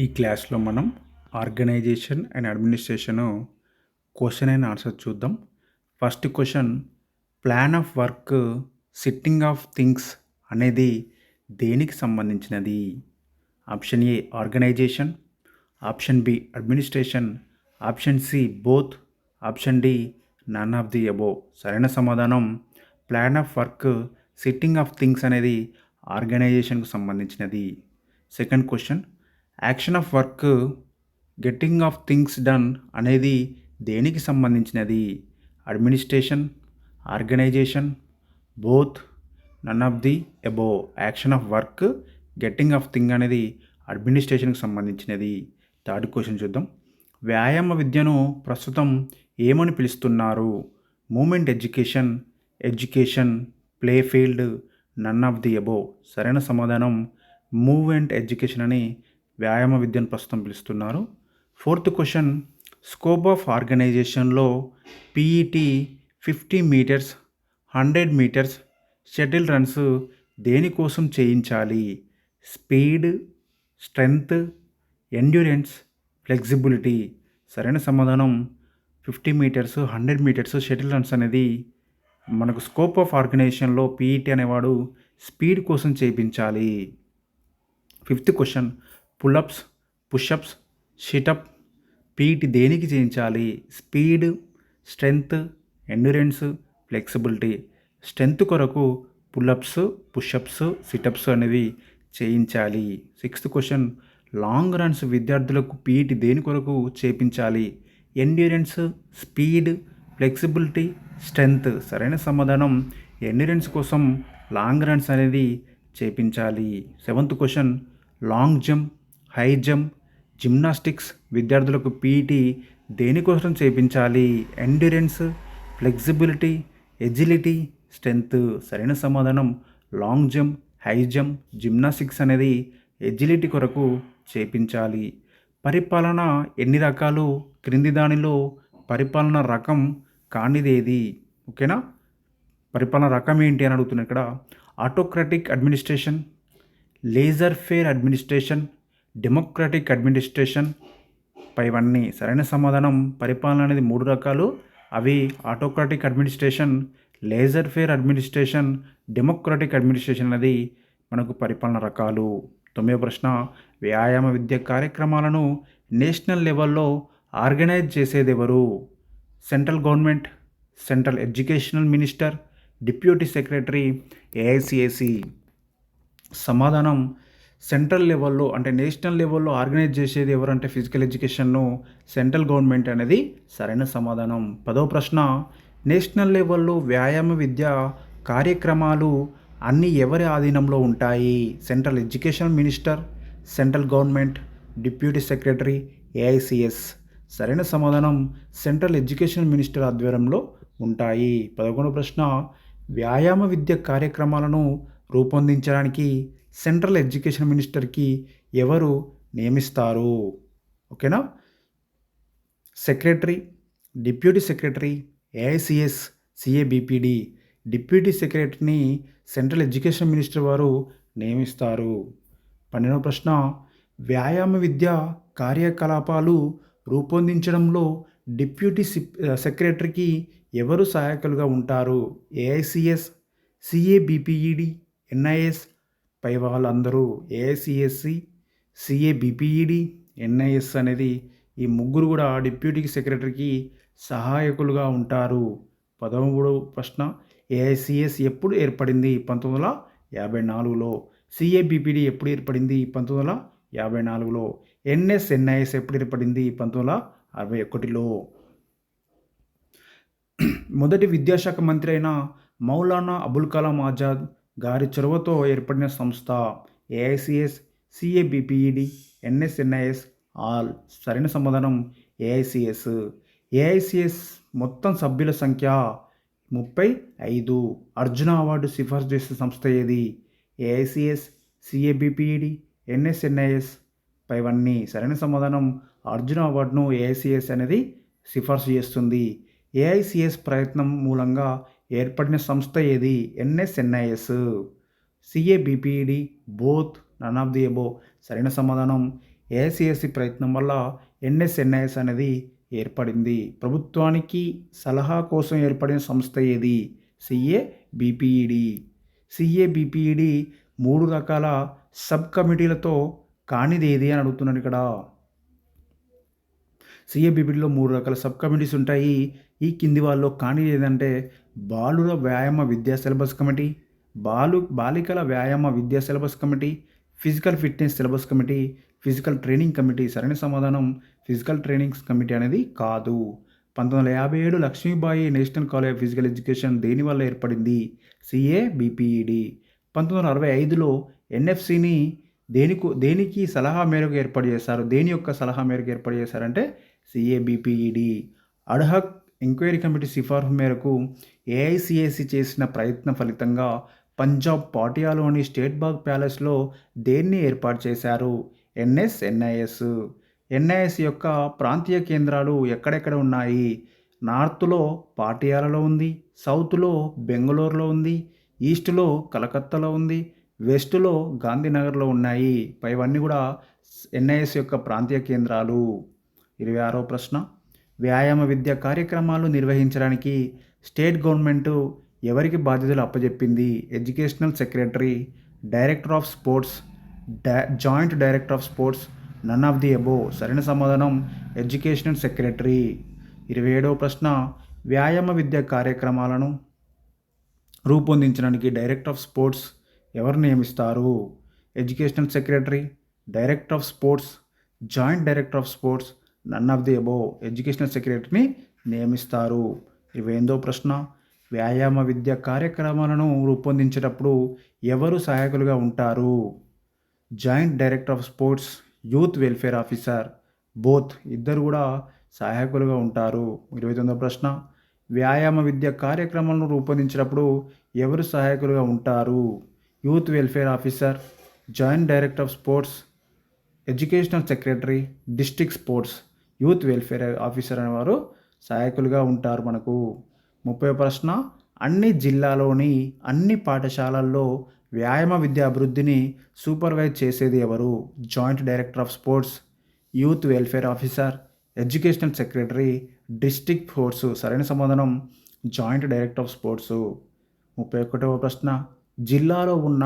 ఈ క్లాస్లో మనం organization and administration question and answer చూద్దాం. First question, plan of work setting of things అనేది దేనికి సంబంధించినది? Option A organization, option B administration, option C both, option D none of the above. సరైన సమాధానం plan of work setting of things అనేది ఆర్గనైజేషన్కు సంబంధించినది. Second question, action of work getting of things done అనేది దేనికి సంబంధించినది? Administration, organization, both, none of the above. Action of work getting of thing అనేది అడ్మినిస్ట్రేషన్కి సంబంధించినది. థర్డ్ క్వశ్చన్ చూద్దాం. వ్యాయామ విద్యను ప్రస్తుతం ఏమని పిలుస్తున్నారు? Movement education, education, play field, none of the above. సరైన సమాధానం మూవ్మెంట్ ఎడ్యుకేషన్ అని వ్యాయామ విద్యను ప్రస్తుతం పిలుస్తున్నారు. ఫోర్త్ క్వశ్చన్, స్కోప్ ఆఫ్ ఆర్గనైజేషన్లో PET 50 metres, 100 metres shuttle runs దేనికోసం చేయించాలి? Speed, strength, endurance, flexibility. సరైన సమాధానం 50 మీటర్స్, 100 మీటర్స్ షటిల్ రన్స్ అనేది మనకు స్కోప్ ఆఫ్ ఆర్గనైజేషన్లో పీఈటీ అనేవాడు స్పీడ్ కోసం చేయించాలి. Fifth question, pullups, pushups, situp PET దేనికి చేయించాలి? Speed, strength, endurance, flexibility. Strength కొరకు పుల్అప్స్, పుషప్స్, సిటప్స్ అనేవి చేయించాలి. సిక్స్త్ క్వశ్చన్, లాంగ్ రన్స్ విద్యార్థులకు పీఈటీ దేని కొరకు చేయించాలి? Endurance, speed, flexibility, strength. సరైన సమాధానం ఎండ్యూరెన్స్ కోసం లాంగ్ రన్స్ అనేది చేయించాలి. Seventh question, long jump, high jump, gymnastics విద్యార్థులకు పీఈటీ దేనికోసం చేయించాలి? Endurance, flexibility, agility, strength. సరైన సమాధానం long jump, high jump, gymnastics అనేది ఎజిలిటీ కొరకు చేయించాలి. పరిపాలన ఎన్ని రకాలు? క్రింది దానిలో పరిపాలన రకం కానిదేది? ఓకేనా, పరిపాలన రకం ఏంటి అని అడుగుతున్నాను ఇక్కడ. Autocratic administration, laser fair administration, democratic administration పైవన్నీ. సరైన సమాధానం పరిపాలన అనేది 3 రకాలు. అవి autocratic administration, laser fair administration, democratic administration అనేది మనకు పరిపాలన రకాలు. 9వ ప్రశ్న, వ్యాయామ విద్య కార్యక్రమాలను నేషనల్ లెవెల్లో ఆర్గనైజ్ చేసేది ఎవరు? Central government, central educational minister, deputy secretary, AICSC. సమాధానం సెంట్రల్ లెవెల్లో అంటే నేషనల్ లెవెల్లో ఆర్గనైజ్ చేసేది ఎవరంటే ఫిజికల్ ఎడ్యుకేషన్ను సెంట్రల్ గవర్నమెంట్ అనేది సరైన సమాధానం. 10వ ప్రశ్న, నేషనల్ లెవెల్లో వ్యాయామ విద్య కార్యక్రమాలు అన్నీ ఎవరి ఆధీనంలో ఉంటాయి? Central education minister, central government, deputy secretary, ఏఐసిఎస్. సరైన సమాధానం సెంట్రల్ ఎడ్యుకేషన్ మినిస్టర్ ఆధ్వర్యంలో ఉంటాయి. 11వ ప్రశ్న, వ్యాయామ విద్య కార్యక్రమాలను రూపొందించడానికి సెంట్రల్ ఎడ్యుకేషన్ మినిస్టర్కి ఎవరు నియమిస్తారు? ఓకేనా, secretary, deputy secretary, AICS, CABPD. Deputy సెక్రటరీని సెంట్రల్ ఎడ్యుకేషన్ మినిస్టర్ వారు నియమిస్తారు. 12వ ప్రశ్న, వ్యాయామ విద్య కార్యకలాపాలు రూపొందించడంలో డిప్యూటీ సెక్రటరీకి ఎవరు సహాయకులుగా ఉంటారు? ఏఐసిఎస్, సిఏబిపిఈడి, ఎన్ఐఎస్ పై వాళ్ళందరూ. ఏఐసిఎస్సి, సిఏబిపిఈడి, ఎన్ఐఎస్ అనేది ఈ ముగ్గురు కూడా డిప్యూటీ సెక్రటరీకి సహాయకులుగా ఉంటారు. 13వ ప్రశ్న, ఏఐసిఎస్ ఎప్పుడు ఏర్పడింది? 1954లో. సిఏబిపిడి ఎప్పుడు ఏర్పడింది? 1954లో. ఎన్ఐఎస్ ఎప్పుడు ఏర్పడింది? 1961లో. మొదటి విద్యాశాఖ మంత్రి అయిన మౌలానా అబుల్ కలాం ఆజాద్ గారి చొరవతో ఏర్పడిన సంస్థ ఏఐసిఎస్, సిఏబిపిఈడి, ఎన్ఐఎస్ ఆల్. సరైన సమాధానం ఏఐసిఎస్. ఏఐసిఎస్ మొత్తం సభ్యుల సంఖ్య 35. అర్జున అవార్డు సిఫార్సు చేసే సంస్థ ఏది? ఏఐసిఎస్, సిఏబిపిఈడి, ఎన్ఐఎస్ పైవన్నీ. సరైన సమాధానం అర్జున అవార్డును ఏఐసిఎస్ అనేది సిఫార్సు చేస్తుంది. ఏఐసిఎస్ ప్రయత్నం మూలంగా ఏర్పడిన సంస్థ ఏది? NIS. CABPED both, none of the above. సరైన సమాధానం ఏఐసిఎస్సి ప్రయత్నం వల్ల ఎన్ఎస్ఎన్ఐఎస్ అనేది ఏర్పడింది. ప్రభుత్వానికి సలహా కోసం ఏర్పడిన సంస్థ ఏది? సిఏబిపిఈడి. సిఏబిపిఈడి 3 రకాల సబ్ కమిటీలతో కానిది ఏది అని అడుగుతున్నాను ఇక్కడ. సిఏబిపిడిలో 3 రకాల సబ్ కమిటీస్ ఉంటాయి. ఈ కింది వాళ్ళలో కానిది ఏదంటే బాలుర వ్యాయామ విద్యా సిలబస్ కమిటీ, బాలికల వ్యాయామ విద్యా syllabus committee, physical fitness syllabus committee, physical training committee. సరైన సమాధానం ఫిజికల్ ట్రైనింగ్స్ కమిటీ అనేది కాదు. 1957 Lakshmibai national college of physical education దేనివల్ల ఏర్పడింది? సిఏబిపిఈడి. 1965లో ఎన్ఎఫ్సిని దేనికి సలహా మేరకు ఏర్పాటు చేశారు? దేని యొక్క సలహా మేరకు ఏర్పాటు చేశారంటే సిఏబిపిఈడి. అడ్హాక్ ఎంక్వైరీ కమిటీ సిఫార్సు మేరకు ఏఐసిఎస్సి చేసిన ప్రయత్న ఫలితంగా పంజాబ్ పాటియాలోని స్టేట్ బాగ్ ప్యాలెస్లో దేన్ని ఏర్పాటు చేశారు? ఎన్ఎస్ఎన్ఐఎస్. ఎన్ఐఎస్ యొక్క ప్రాంతీయ కేంద్రాలు ఎక్కడెక్కడ ఉన్నాయి? నార్త్లో పాటియాలలో ఉంది, సౌత్లో బెంగళూరులో ఉంది, ఈస్ట్లో కలకత్తాలో ఉంది, వెస్ట్లో గాంధీనగర్లో ఉన్నాయి. పైవన్నీ కూడా ఎన్ఐఎస్ యొక్క ప్రాంతీయ కేంద్రాలు. 26వ ప్రశ్న, వ్యాయామ విద్య కార్యక్రమాలు నిర్వహించడానికి స్టేట్ గవర్నమెంట్ ఎవరికి బాధ్యతలు అప్పచెప్పింది? Educational secretary, director of sports, joint director of sports, none of the above. సరైన సమాధానం ఎడ్యుకేషనల్ సెక్రటరీ. 27వ ప్రశ్న, వ్యాయామ విద్య కార్యక్రమాలను రూపొందించడానికి డైరెక్టర్ ఆఫ్ స్పోర్ట్స్ ఎవరు నియమిస్తారు? Educational secretary, director of sports, joint director of sports, none of the above. Educational సెక్రటరీని నియమిస్తారు. 28వ ప్రశ్న, వ్యాయామ విద్య కార్యక్రమాలను రూపొందించేటప్పుడు ఎవరు సహాయకులుగా ఉంటారు? Joint director of sports, youth welfare officer, both ఇద్దరు కూడా సహాయకులుగా ఉంటారు. 29వ ప్రశ్న, వ్యాయామ విద్య కార్యక్రమాలను రూపొందించేటప్పుడు ఎవరు సహాయకులుగా ఉంటారు? Youth welfare officer, joint director of sports, educational secretary, district sports, youth welfare officer అనేవారు సహాయకులుగా ఉంటారు మనకు. 30వ ప్రశ్న, అన్ని జిల్లాలోని అన్ని పాఠశాలల్లో వ్యాయామ విద్య అభివృద్ధిని సూపర్వైజ్ చేసేది ఎవరు? Joint director of sports, youth welfare officer, educational secretary, district sports. సరైన సమాధానం జాయింట్ డైరెక్టర్ ఆఫ్ స్పోర్ట్స్. 31వ ప్రశ్న, జిల్లాలో ఉన్న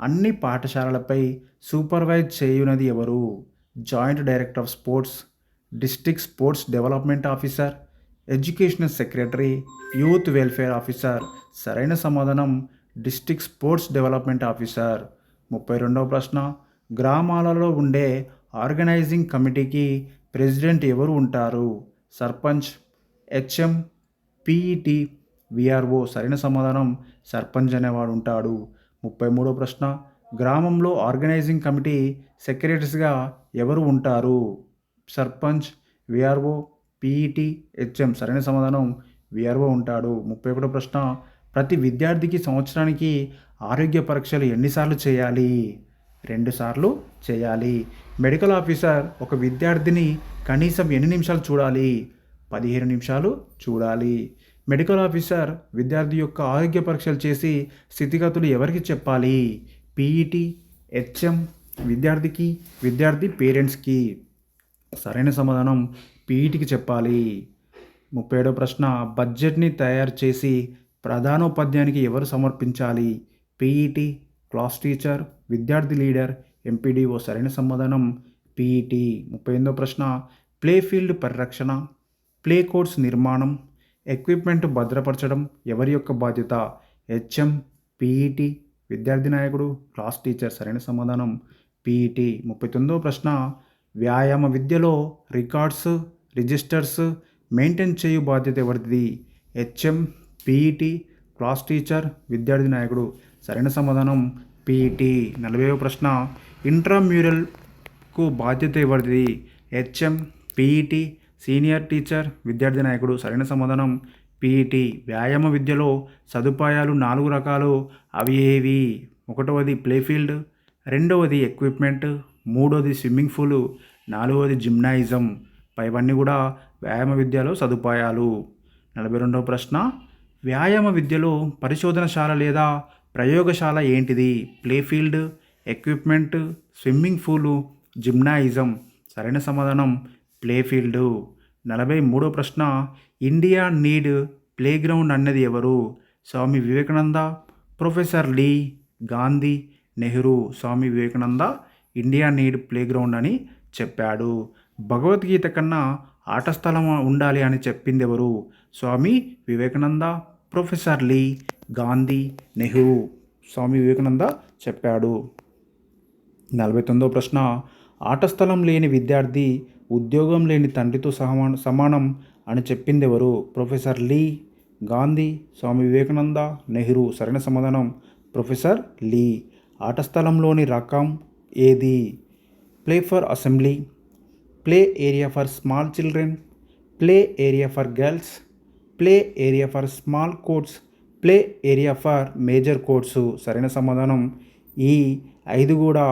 అన్ని పాఠశాలలపై సూపర్వైజ్ చేయునది ఎవరు? Joint director of sports, district sports development officer, educational secretary, youth welfare officer. సరైన సమాధానం డిస్ట్రిక్ట్ స్పోర్ట్స్ డెవలప్మెంట్ ఆఫీసర్. 32వ ప్రశ్న, గ్రామాలలో ఉండే ఆర్గనైజింగ్ కమిటీకి ప్రెసిడెంట్ ఎవరు ఉంటారు? Sarpanch, HM, PET, VRO. సరైన సమాధానం సర్పంచ్ అనేవాడు ఉంటాడు. 33వ ప్రశ్న, గ్రామంలో ఆర్గనైజింగ్ కమిటీ సెక్రటరీస్గా ఎవరు ఉంటారు? Sarpanch, VRO, PET, HM. సరైన సమాధానం విఆర్ఓ ఉంటాడు. 31వ ప్రశ్న, ప్రతి విద్యార్థికి సంవత్సరానికి ఆరోగ్య పరీక్షలు ఎన్నిసార్లు చేయాలి? 2 సార్లు చేయాలి. మెడికల్ ఆఫీసర్ ఒక విద్యార్థిని కనీసం ఎన్ని నిమిషాలు చూడాలి? 15 నిమిషాలు చూడాలి. మెడికల్ ఆఫీసర్ విద్యార్థి యొక్క ఆరోగ్య పరీక్షలు చేసి స్థితిగతులు ఎవరికి చెప్పాలి? పిఈటి, హెచ్ఎం, విద్యార్థి పేరెంట్స్కి. సరైన సమాధానం పిఈటికి చెప్పాలి. 37వ ప్రశ్న, బడ్జెట్ని తయారు చేసి ప్రధానోపాధ్యాయునికి ఎవరు సమర్పించాలి? పిఈటి, క్లాస్ టీచర్, విద్యార్థి లీడర్, ఎంపీడీఓ. సరైన సమాధానం పిఈటి. 38వ ప్రశ్న, ప్లే ఫీల్డ్ పరిరక్షణ, ప్లే కోర్ట్స్ నిర్మాణం, ఎక్విప్మెంట్ భద్రపరచడం ఎవరి యొక్క బాధ్యత? హెచ్ఎం, పిఈటి, విద్యార్థి నాయకుడు, క్లాస్ టీచర్. సరైన సమాధానం పిఈటి. 39వ ప్రశ్న, వ్యాయామ విద్యలో రికార్డ్స్, రిజిస్టర్స్ మెయింటైన్ చేయు బాధ్యత ఎవరిది? హెచ్ఎం, పిఈటి, క్లాస్ టీచర్, విద్యార్థి నాయకుడు. సరైన సమాధానం పిఈటి. 40వ ప్రశ్న, ఇంట్రామ్యూరల్కు బాధ్యత ఎవరిది? హెచ్ఎం, పిఈటి, సీనియర్ టీచర్, విద్యార్థి నాయకుడు. సరైన సమాధానం పిఈటి. వ్యాయామ విద్యలో సదుపాయాలు 4 రకాలు. అవి ఏవి? 1వది ప్లే ఫీల్డ్, 2వది ఎక్విప్మెంట్, 3వది స్విమ్మింగ్ పూలు, 4వది జిమ్నాయిజం. పైవన్నీ కూడా వ్యాయామ విద్యలో సదుపాయాలు. 42వ ప్రశ్న, వ్యాయామ విద్యలో పరిశోధనశాల లేదా ప్రయోగశాల ఏంటిది? Play field, equipment, swimming pool, జిమ్నాయిజం. సరైన సమాధానం ప్లే ఫీల్డు. 43వ ప్రశ్న, ఇండియా నీడ్ ప్లే గ్రౌండ్ అన్నది ఎవరు? Swami Vivekananda, professor Lee, Gandhi, Nehru. Swami Vivekananda India need play ground అని చెప్పాడు. భగవద్గీత కన్నా ఆట స్థలం ఉండాలి అని చెప్పింది ఎవరు? Swami Vivekananda, professor Lee, Gandhi, Nehru. స్వామి వివేకానంద చెప్పాడు. 49వ ప్రశ్న, ఆట స్థలం లేని విద్యార్థి ఉద్యోగం లేని తండ్రితో సమానం అని చెప్పింది ఎవరు? Professor Lee, Gandhi, Swami Vivekananda, Nehru. సరైన సమాధానం ప్రొఫెసర్ లీ. ఆట స్థలంలోని రకం ఏది? Play for assembly, play area for small children, play area for girls, play area for small courts, play area for major courts. సరైన సమాధానం ఈ 5 కూడా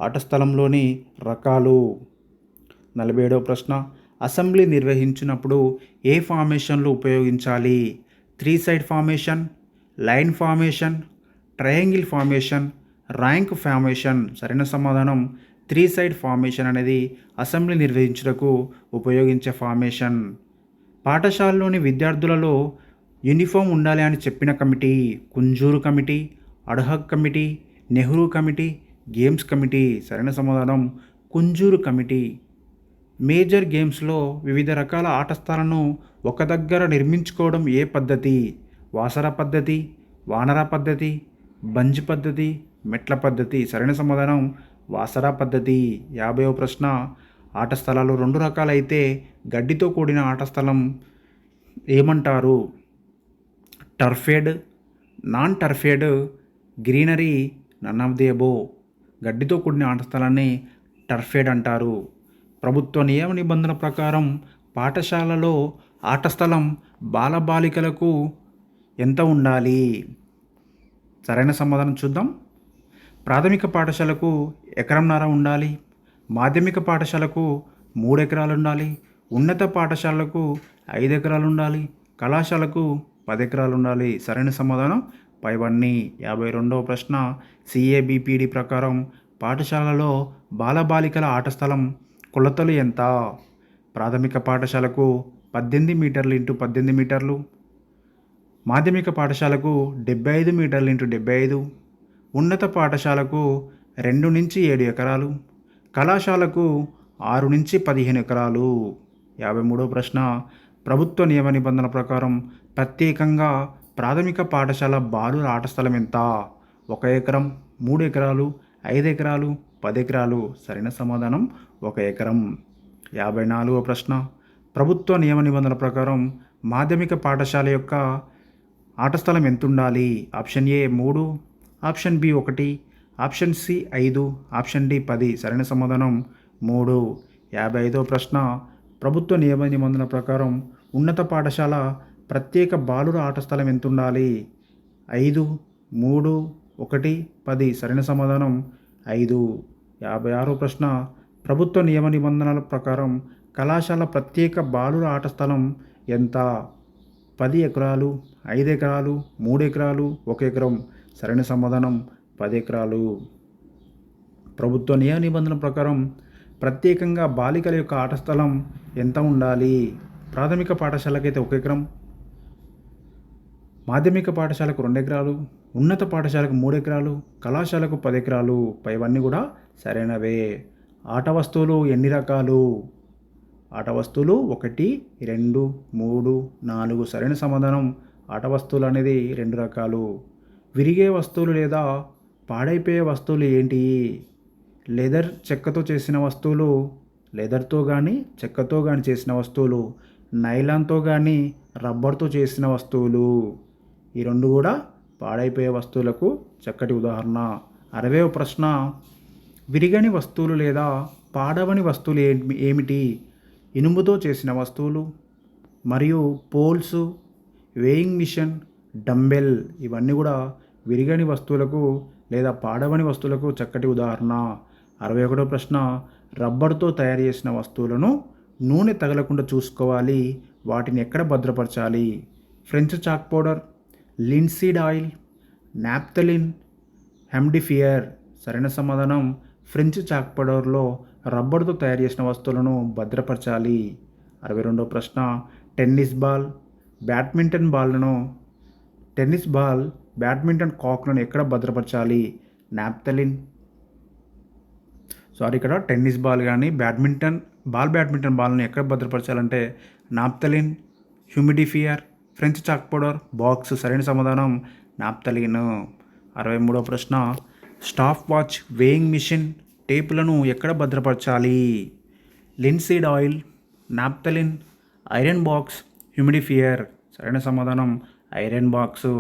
ఆట స్థలంలోని రకాలు. 47వ ప్రశ్న, అసెంబ్లీ నిర్వహించినప్పుడు ఏ ఫార్మేషన్లు ఉపయోగించాలి? 3 side formation, line formation, triangle formation, rank formation. సరైన సమాధానం 3 సైడ్ ఫార్మేషన్ అనేది అసెంబ్లీ నిర్వహించుటకు ఉపయోగించే ఫార్మేషన్. పాఠశాలలోని విద్యార్థులలో యూనిఫామ్ ఉండాలి అని చెప్పిన committee? Kunzru committee, ad hoc committee, Nehru committee, games committee. సరైన సమాధానం కుంజూరు కమిటీ. మేజర్ గేమ్స్లో వివిధ రకాల ఆట స్థలాలను ఒక దగ్గర నిర్మించుకోవడం ఏ పద్ధతి? వాసర పద్ధతి, వానర పద్ధతి, బంజ్ పద్ధతి, మెట్ల పద్ధతి. సరైన సమాధానం వాసరా పద్ధతి. 50వ ప్రశ్న, ఆట స్థలాలు 2 రకాలైతే గడ్డితో కూడిన ఆట స్థలం ఏమంటారు? Turfed, non turfed, greenery, none of the above. గడ్డితో కూడిన ఆట స్థలాన్ని టర్ఫేడ్ అంటారు. ప్రభుత్వ నియమ నిబంధన ప్రకారం పాఠశాలలో ఆట స్థలం బాలబాలికలకు ఎంత ఉండాలి? సరైన సమాధానం చూద్దాం. ప్రాథమిక పాఠశాలకు 1.5 ఎకరం ఉండాలి, మాధ్యమిక పాఠశాలకు 3 ఎకరాలు ఉండాలి, ఉన్నత పాఠశాలకు 5 ఎకరాలు ఉండాలి, కళాశాలకు 10 ఎకరాలు ఉండాలి. సరైన సమాధానం పైవన్నీ. 52వ ప్రశ్న, సిఏబిపిడి ప్రకారం పాఠశాలలో బాలబాలికల ఆట స్థలం కొలతలు ఎంత? ప్రాథమిక పాఠశాలకు 18 మీటర్లు ఇంటూ 18 మీటర్లు, మాధ్యమిక పాఠశాలకు 75 మీటర్లు ఇంటూ 75, ఉన్నత పాఠశాలకు 2 నుంచి 7 ఎకరాలు, కళాశాలకు 6 నుంచి 15 ఎకరాలు. 53వ ప్రశ్న, ప్రభుత్వ నియమ నిబంధనల ప్రకారం ప్రత్యేకంగా ప్రాథమిక పాఠశాల బాలుర ఆట స్థలం ఎంత? 1 ఎకరం, 3 ఎకరాలు, 5 ఎకరాలు, 10 ఎకరాలు. సరైన సమాధానం 1 ఎకరం. 54వ ప్రశ్న, ప్రభుత్వ నియమ నిబంధనల ప్రకారం మాధ్యమిక పాఠశాల యొక్క ఆట స్థలం ఎంత ఉండాలి? Option A 3, option B 1, option C 5, option D 10. సరైన సమాధానం 3. 55వ ప్రశ్న, ప్రభుత్వ నియమ నిబంధనల ప్రకారం ఉన్నత పాఠశాల ప్రత్యేక బాలుర ఆట స్థలం ఎంత ఉండాలి? 5, 3, 1, 10. సరైన సమాధానం 5. 56వ ప్రశ్న, ప్రభుత్వ నియమ నిబంధనల ప్రకారం కళాశాల ప్రత్యేక బాలుర ఆట స్థలం ఎంత? 10 ఎకరాలు, 5 ఎకరాలు, 3 ఎకరాలు, 1 ఎకరం. సరైన సమాధానం 10 ఎకరాలు. ప్రభుత్వ నియమ నిబంధనల ప్రకారం ప్రత్యేకంగా బాలికల యొక్క ఆట స్థలం ఎంత ఉండాలి? ప్రాథమిక పాఠశాలకైతే 1 ఎకరం, మాధ్యమిక పాఠశాలకు 2 ఎకరాలు, ఉన్నత పాఠశాలకు 3 ఎకరాలు, కళాశాలకు 10 ఎకరాలు. పైవన్నీ కూడా సరైనవే. ఆట వస్తువులు ఎన్ని రకాలు? ఆట వస్తువులు 1, 2, 3, 4. సరైన సమాధానం ఆట వస్తువులు అనేది 2 రకాలు. విరిగే వస్తువులు లేదా పాడైపోయే వస్తువులు ఏంటి? లెదర్, చెక్కతో చేసిన వస్తువులు, లెదర్తో కానీ చెక్కతో కానీ చేసిన వస్తువులు, నైలాన్తో కానీ రబ్బర్తో చేసిన వస్తువులు. ఈ 2 కూడా పాడైపోయే వస్తువులకు చక్కటి ఉదాహరణ. 60వ ప్రశ్న, విరిగని వస్తువులు లేదా పాడవని వస్తువులు ఏమిటి? ఇనుముతో చేసిన వస్తువులు మరియు పోల్స్, వేయింగ్ మిషన్, డంబెల్. ఇవన్నీ కూడా విరిగని వస్తువులకు లేదా పాడవని వస్తువులకు చక్కటి ఉదాహరణ. 61వ ప్రశ్న, రబ్బర్తో తయారు చేసిన వస్తువులను నూనె తగలకుండా చూసుకోవాలి, వాటిని ఎక్కడ భద్రపరచాలి? French chalk powder, linseed oil, naphthalene, humidifier. సరైన సమాధానం ఫ్రెంచ్ చాక్ పౌడర్లో రబ్బరుతో తయారు చేసిన వస్తువులను భద్రపరచాలి? 62వ ప్రశ్న, టెన్నిస్ బాల్, బ్యాడ్మింటన్ బాల్లను టెన్నిస్ బాల్, బ్యాడ్మింటన్ కాక్లను ఎక్కడ భద్రపరచాలి? నాప్థలిన్. ఇక్కడ టెన్నిస్ బాల్ కానీ బ్యాడ్మింటన్ బాల్ని ఎక్కడ భద్రపరచాలంటే naphthalene, humidifier, French chalk powder, box. సరైన సమాధానం నాప్థలిన్. 63వ ప్రశ్న, స్టాప్ వాచ్, వేయింగ్ మిషన్, టేపులను ఎక్కడ భద్రపరచాలి? Linseed oil, naphthalene, iron box, humidifier. సరైన సమాధానం ఐరన్ బాక్స్.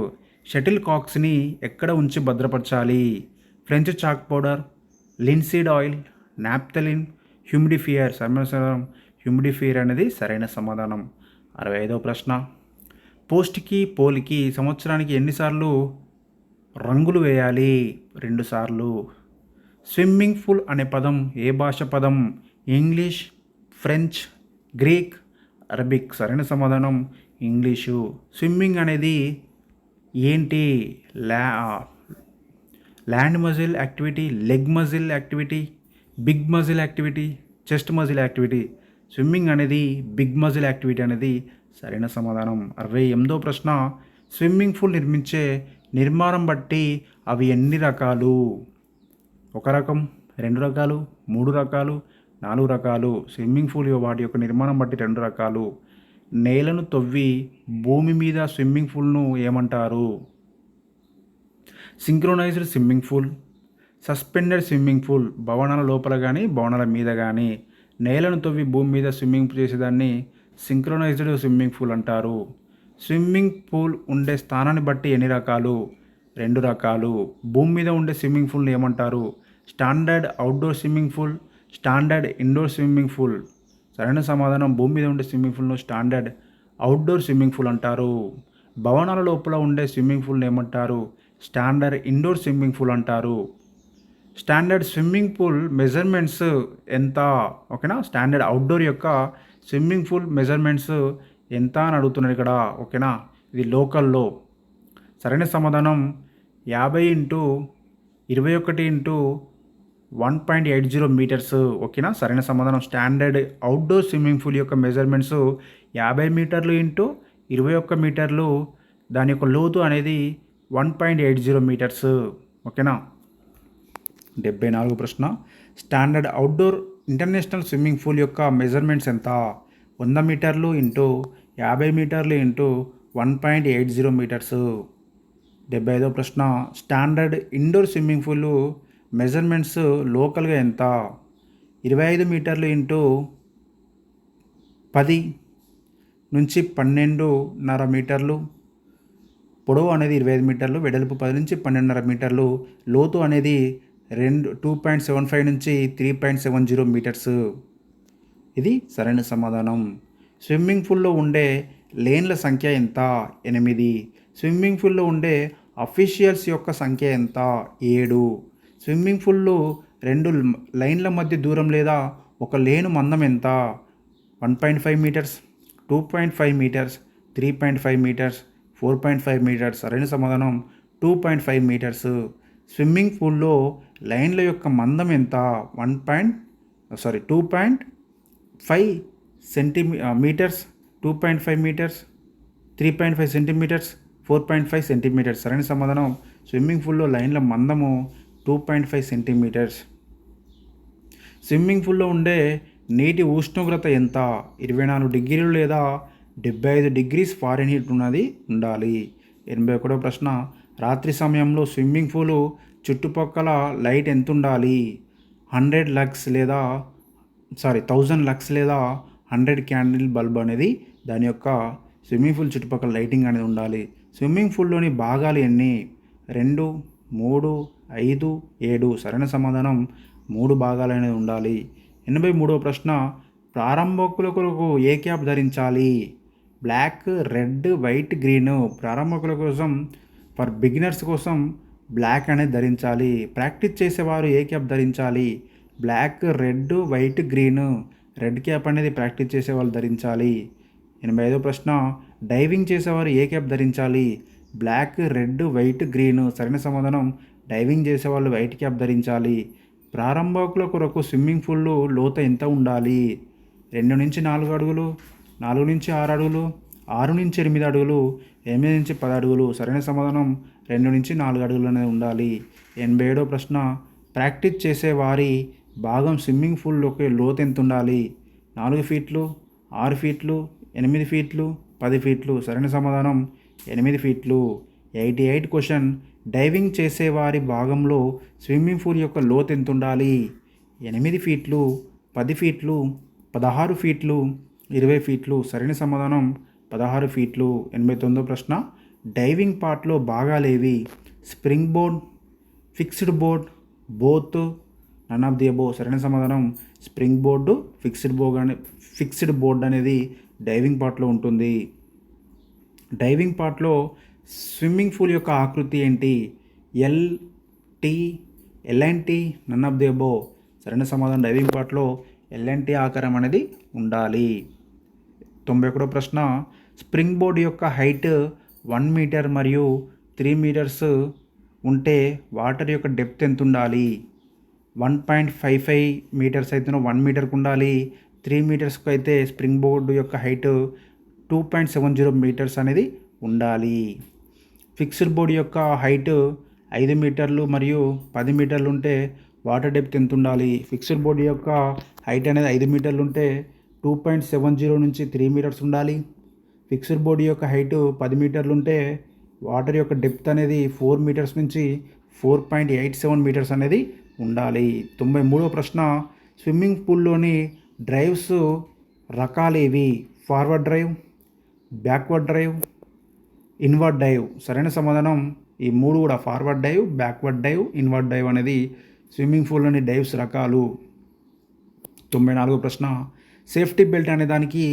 షటిల్ కాక్స్ని ఎక్కడ ఉంచి భద్రపరచాలి? French chalk powder, linseed oil, naphthalene, humidifier. సరైన సమాధానం హ్యూమిడిఫియర్ అనేది సరైన సమాధానం. 65వ ప్రశ్న, పోస్ట్కి పోల్కి సంవత్సరానికి ఎన్నిసార్లు రంగులు వేయాలి? 2 సార్లు. స్విమ్మింగ్ పూల్ అనే పదం ఏ భాష పదం? English, French, Greek, Arabic. సరైన సమాధానం ఇంగ్లీషు. స్విమ్మింగ్ అనేది ఏంటి? Land muscle activity, leg muscle activity, big muscle activity, chest muscle activity. Swimming అనేది బిగ్ మజిల్ యాక్టివిటీ అనేది సరైన సమాధానం. 68వ ప్రశ్న, స్విమ్మింగ్ పూల్ నిర్మించే నిర్మాణం బట్టి అవి ఎన్ని రకాలు? 1 రకం, 2 రకాలు, 3 రకాలు, 4 రకాలు. స్విమ్మింగ్ పూల్ వాటి యొక్క నిర్మాణం బట్టి 2 రకాలు. నేలను తవ్వి భూమి మీద స్విమ్మింగ్ పూల్ను ఏమంటారు? Synchronized swimming pool, suspended swimming pool. భవనాల లోపల కానీ భవనాల మీద కానీ నేలను తవ్వి భూమి మీద స్విమ్మింగ్ చేసేదాన్ని సింక్రోనైజ్డ్ స్విమ్మింగ్ పూల్ అంటారు. స్విమ్మింగ్ పూల్ ఉండే స్థానాన్ని బట్టి ఎన్ని రకాలు? 2 రకాలు. భూమి మీద ఉండే స్విమ్మింగ్ పూల్ని ఏమంటారు? Standard outdoor swimming pool, standard indoor swimming pool. సరైన సమాధానం భూమి మీద ఉండే స్విమ్మింగ్ పూల్ను స్టాండర్డ్ అవుట్డోర్ స్విమ్మింగ్ పూల్ అంటారు. భవనాల లోపల ఉండే స్విమ్మింగ్ పూల్ని ఏమంటారు? స్టాండర్డ్ ఇండోర్ స్విమ్మింగ్ పూల్ అంటారు. స్టాండర్డ్ స్విమ్మింగ్ పూల్ మెజర్మెంట్స్ ఎంత? ఓకేనా. స్టాండర్డ్ అవుట్డోర్ యొక్క స్విమ్మింగ్ పూల్ మెజర్మెంట్స్ ఎంత అని అడుగుతున్నారు ఇక్కడ. ఓకేనా. ఇది లోకల్లో. సరైన సమాధానం 50 × 21 × 1.80 మీటర్స్. ఓకేనా. సరైన సమాధానం స్టాండర్డ్ అవుట్డోర్ స్విమ్మింగ్ పూల్ యొక్క మెజర్మెంట్స్ 50 మీటర్లు × 21 మీటర్లు. దాని యొక్క లోతు అనేది 1.80 మీటర్స్. ఓకేనా. 74వ ప్రశ్న, standard outdoor international swimming pool యొక్క మెజర్మెంట్స్ ఎంత? 100 మీటర్లు × 50 మీటర్లు × 1.80 మీటర్స్. 75వ ప్రశ్న, standard indoor swimming pool measurements లోకల్గా ఎంత? 25 మీటర్లు × 10 నుంచి 12.5 మీటర్లు. పొడవు అనేది 25 మీటర్లు, వెడల్పు 10 నుంచి 12.5 మీటర్లు, లోతు అనేది 2.75 నుంచి 3.70 మీటర్స్. ఇది సరైన సమాధానం. స్విమ్మింగ్ పూల్లో ఉండే లేన్ల సంఖ్య ఎంత? 8. స్విమ్మింగ్ పూల్లో ఉండే అఫీషియల్స్ యొక్క సంఖ్య ఎంత? 7. స్విమ్మింగ్ పూల్లో 2 లైన్ల మధ్య దూరం లేదా ఒక లేను మందం ఎంత? 1.5 మీటర్స్, 2.5 మీటర్స్, 3.5 మీటర్స్, 4.5 మీటర్స్. సరైన సమాధానం 2.5 మీటర్స్. స్విమ్మింగ్ పూల్లో లైన్ల యొక్క మందం ఎంత? 2.5 మీటర్స్, 2.5 మీటర్స్, 3.5 సెంటీమీటర్స్, 4.5 సెంటీమీటర్స్. సరైన సమాధానం స్విమ్మింగ్ పూల్లో లైన్ల మందము 2.5 సెంటీమీటర్స్. స్విమ్మింగ్ పూల్లో ఉండే నీటి ఉష్ణోగ్రత ఎంత? 24 డిగ్రీలు లేదా 75 డిగ్రీస్ ఫారెన్హీట్ ఉండాలి. 81వ ప్రశ్న, రాత్రి సమయంలో స్విమ్మింగ్ పూలు చుట్టుపక్కల లైట్ ఎంత ఉండాలి? 1000 లక్స్ లేదా 100 క్యాండిల్ బల్బ్ అనేది దాని యొక్క స్విమ్మింగ్ పూల్ చుట్టుపక్కల లైటింగ్ అనేది ఉండాలి. స్విమ్మింగ్ పూల్లోని భాగాలు ఎన్ని? 2, 3, 5, 7. సరైన సమాధానం 3 భాగాలు అనేది ఉండాలి. 83వ ప్రశ్న, ప్రారంభకుల కొరకు ఏ క్యాప్ ధరించాలి? Black, red, white, green. ప్రారంభకుల కోసం, ఫర్ బిగినర్స్ కోసం బ్లాక్ అనేది ధరించాలి. ప్రాక్టీస్ చేసేవారు ఏ క్యాప్ ధరించాలి? Black, red, white, green. Red cap అనేది ప్రాక్టీస్ చేసేవాళ్ళు ధరించాలి. 85వ ప్రశ్న, డైవింగ్ చేసేవారు ఏ క్యాప్ ధరించాలి? Black, red, white, green. సరైన సమాధానం డైవింగ్ చేసేవాళ్ళు వైట్ క్యాప్ ధరించాలి. ప్రారంభకుల కొరకు స్విమ్మింగ్ పూల్ లోతు ఎంత ఉండాలి? 2-4 అడుగులు, 4-6 అడుగులు, 6-8 అడుగులు, 8-10 అడుగులు. సరైన సమాధానం 2-4 అడుగులు అనేది ఉండాలి. 87వ ప్రశ్న, ప్రాక్టీస్ చేసే వారి భాగం స్విమ్మింగ్ పూల్లోకి లోతు ఎంత ఉండాలి? 4 ఫీట్లు, 6 ఫీట్లు, 8 ఫీట్లు, 10 ఫీట్లు. సరైన సమాధానం 8 ఫీట్లు. 88 క్వశ్చన్, డైవింగ్ చేసేవారి భాగంలో స్విమ్మింగ్ పూల్ యొక్క లోతు ఎంత ఉండాలి? 8 ఫీట్లు, 10 ఫీట్లు, 16 ఫీట్లు, 20 ఫీట్లు. సరైన సమాధానం 16 ఫీట్లు. 89వ ప్రశ్న, డైవింగ్ పార్ట్లో భాగాలేవి? Spring board, fixed board, both, none of the above. సరైన సమాధానం స్ప్రింగ్ బోర్డు, ఫిక్స్డ్ బోర్డ్ అనేది డైవింగ్ పార్ట్లో ఉంటుంది. డైవింగ్ పార్ట్లో స్విమ్మింగ్ పూల్ యొక్క ఆకృతి ఏంటి? L N T, none of the above. సరైన సమాధానం డైవింగ్ పార్ట్లో ఎల్ఎన్టీ ఆకారం అనేది ఉండాలి. 91వ ప్రశ్న, స్ప్రింగ్ బోర్డ్ యొక్క హైట్ 1 మీటర్ మరియు 3 మీటర్స్ ఉంటే వాటర్ యొక్క డెప్త్ ఎంత ఉండాలి? 1.55 మీటర్స్ అయితే 1 మీటర్కి ఉండాలి. 3 మీటర్స్కి అయితే స్ప్రింగ్ బోర్డు యొక్క హైట్ 2.70 మీటర్స్ అనేది ఉండాలి. ఫిక్స్డ్ బోర్డు యొక్క హైట్ 5 మీటర్లు మరియు 10 మీటర్లు ఉంటే వాటర్ డెప్త్ ఎంత ఉండాలి? ఫిక్స్డ్ బోర్డు యొక్క హైట్ అనేది 5 మీటర్లు ఉంటే 2.70 నుంచి 3 మీటర్స్ ఉండాలి. ఫిక్స్డ్ బోర్డు యొక్క హైట్ 10 మీటర్లు ఉంటే వాటర్ యొక్క డెప్త్ అనేది 4 మీటర్స్ నుంచి 4.87 మీటర్స్ అనేది ఉండాలి. 93వ ప్రశ్న, స్విమ్మింగ్ పూల్లోని డ్రైవ్స్ రకాలేవి? Forward drive, backward drive, inward dive. సరైన సమాధానం ఈ 3 కూడా forward dive, backward dive, inward dive అనేది స్విమ్మింగ్ పూల్లోని డైవ్స్ రకాలు. 94వ ప్రశ్న, సేఫ్టీ బెల్ట్ అనే దానికి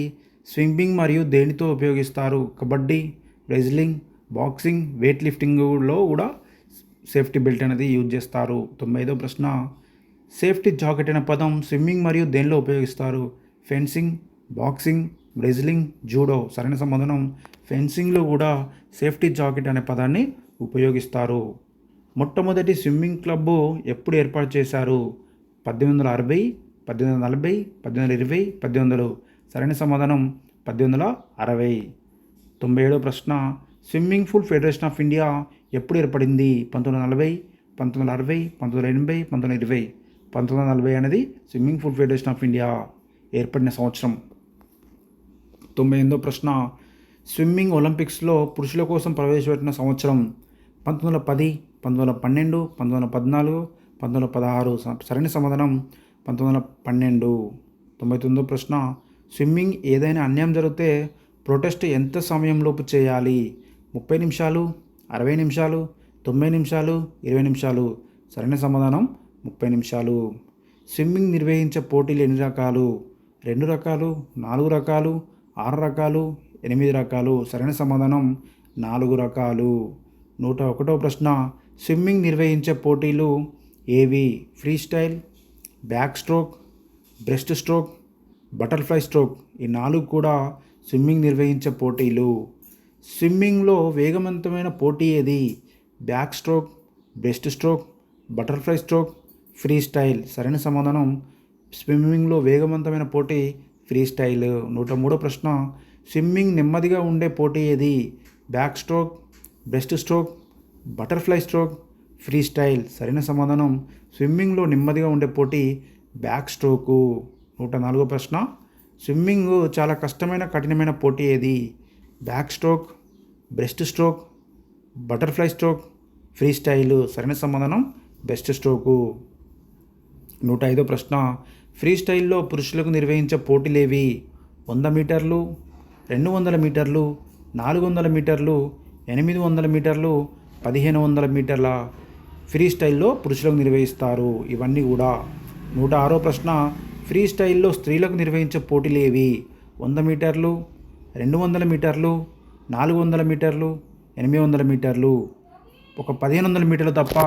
స్విమ్మింగ్ మరియు దేనితో ఉపయోగిస్తారు? కబడ్డీ, రెజ్లింగ్, బాక్సింగ్, వెయిట్ లిఫ్టింగ్లో కూడా సేఫ్టీ బెల్ట్ అనేది యూజ్ చేస్తారు. 95వ ప్రశ్న, సేఫ్టీ జాకెట్ అనే పదం స్విమ్మింగ్ మరియు దేనిలో ఉపయోగిస్తారు? Fencing, boxing, wrestling, judo. సరైన సమాధానం ఫెన్సింగ్లో కూడా సేఫ్టీ జాకెట్ అనే పదాన్ని ఉపయోగిస్తారు. మొట్టమొదటి స్విమ్మింగ్ క్లబ్ ఎప్పుడు ఏర్పాటు చేశారు? 1860, 1840, 1820, 1800. సరైన సమాధానం 1860. 97వ ప్రశ్న, swimming pool federation of India ఎప్పుడు ఏర్పడింది? 1940, 1960, 1980, 1920. 1940 అనేది swimming pool federation of India ఏర్పడిన సంవత్సరం. 98వ ప్రశ్న, స్విమ్మింగ్ ఒలింపిక్స్లో పురుషుల కోసం ప్రవేశపెట్టిన సంవత్సరం? 1910, 1912, 1914, 1916. సరైన సమాధానం 1912. 99వ ప్రశ్న, స్విమ్మింగ్ ఏదైనా అన్యాయం జరిగితే ప్రొటెస్ట్ ఎంత సమయంలోపు చేయాలి? 30 నిమిషాలు, 60 నిమిషాలు, 90 నిమిషాలు, 20 నిమిషాలు. సరైన సమాధానం 30 నిమిషాలు. స్విమ్మింగ్ నిర్వహించే పోటీలు ఎన్ని రకాలు? 2 రకాలు, 4 రకాలు, 6 రకాలు, 8 రకాలు. సరైన సమాధానం 4 రకాలు. 101వ ప్రశ్న, స్విమ్మింగ్ నిర్వహించే పోటీలు ఏవి? Free style, back stroke, breast stroke, butterfly stroke. ఈ 4 కూడా స్విమ్మింగ్ నిర్వహించే పోటీలు. స్విమ్మింగ్లో వేగవంతమైన పోటీ ఏది? Back stroke, breast stroke, butterfly stroke, free style. సరైన సమాధానం స్విమ్మింగ్లో వేగవంతమైన పోటీ ఫ్రీ స్టైల్. 103వ ప్రశ్న, స్విమ్మింగ్ నెమ్మదిగా ఉండే పోటీ ఏది? Back stroke, breast stroke, butterfly stroke, free style. సరైన సమాధానం స్విమ్మింగ్లో నెమ్మదిగా ఉండే పోటీ బ్యాక్ స్ట్రోకు. 104వ ప్రశ్న, స్విమ్మింగ్ చాలా కఠినమైన పోటీ ఏది? Back stroke, breast stroke, butterfly stroke, free style. సరైన సమాధానం బెస్ట్ స్ట్రోకు. 105వ ప్రశ్న, ఫ్రీ స్టైల్లో పురుషులకు నిర్వహించే పోటీలేవి? 100 మీటర్లు, 200 మీటర్లు, 400 మీటర్లు, 800 మీటర్లు, 1500 మీటర్ల ఫ్రీ స్టైల్లో పురుషులకు నిర్వహిస్తారు. ఇవన్నీ కూడా. 106వ ప్రశ్న, ఫ్రీ స్టైల్లో స్త్రీలకు నిర్వహించే పోటీలు ఏవి? 100 మీటర్లు, 200 మీటర్లు, 400 మీటర్లు, 800 మీటర్లు. ఒక 1500 మీటర్లు తప్ప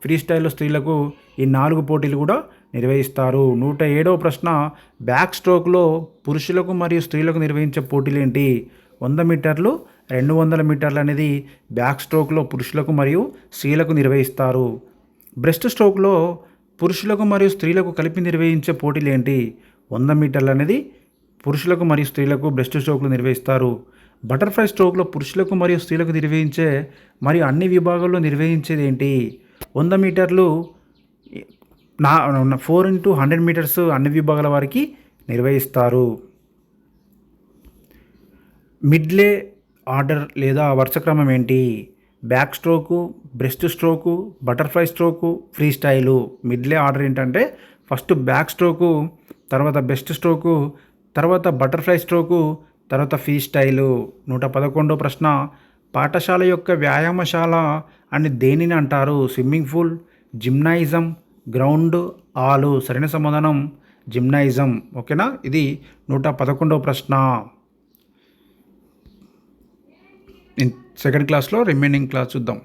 ఫ్రీ స్టైల్లో స్త్రీలకు ఈ 4 పోటీలు కూడా నిర్వహిస్తారు. 107వ ప్రశ్న, బ్యాక్ స్ట్రోక్లో పురుషులకు మరియు స్త్రీలకు నిర్వహించే పోటీలు ఏంటి? 100 మీటర్లు, 200 మీటర్లు అనేది బ్యాక్ స్ట్రోక్లో పురుషులకు మరియు స్త్రీలకు నిర్వహిస్తారు. బ్రెస్ట్ స్ట్రోక్లో పురుషులకు మరియు స్త్రీలకు కలిపి నిర్వహించే పోటీలు ఏంటి? 100 మీటర్లు అనేది పురుషులకు మరియు స్త్రీలకు బ్రెస్ట్ స్ట్రోక్లు నిర్వహిస్తారు. బటర్ఫ్లై స్ట్రోక్లో పురుషులకు మరియు స్త్రీలకు నిర్వహించే మరియు అన్ని విభాగాల్లో నిర్వహించేది ఏంటి? 100 మీటర్లు 4x100 మీటర్స్ అన్ని విభాగాల వారికి నిర్వహిస్తారు. మిడ్లే ఆర్డర్ లేదా వరుస క్రమం ఏంటి? Back stroke, breast stroke, butterfly stroke, free style. Medley order ఏంటంటే ఫస్ట్ బ్యాక్ స్ట్రోకు, తర్వాత బ్రెస్ట్ స్ట్రోకు, తర్వాత బటర్ఫ్లై స్ట్రోకు, తర్వాత ఫ్రీ స్టైలు. 111వ ప్రశ్న, పాఠశాల యొక్క వ్యాయామశాల అని దేనిని అంటారు? Swimming pool, gymnasium, ground, hall. సరైన సమాధానం జిమ్నాయిజం. ఓకేనా? ఇది 111వ ప్రశ్న. సెకండ్ క్లాస్లో రిమైనింగ్ క్లాస్ చూద్దాం.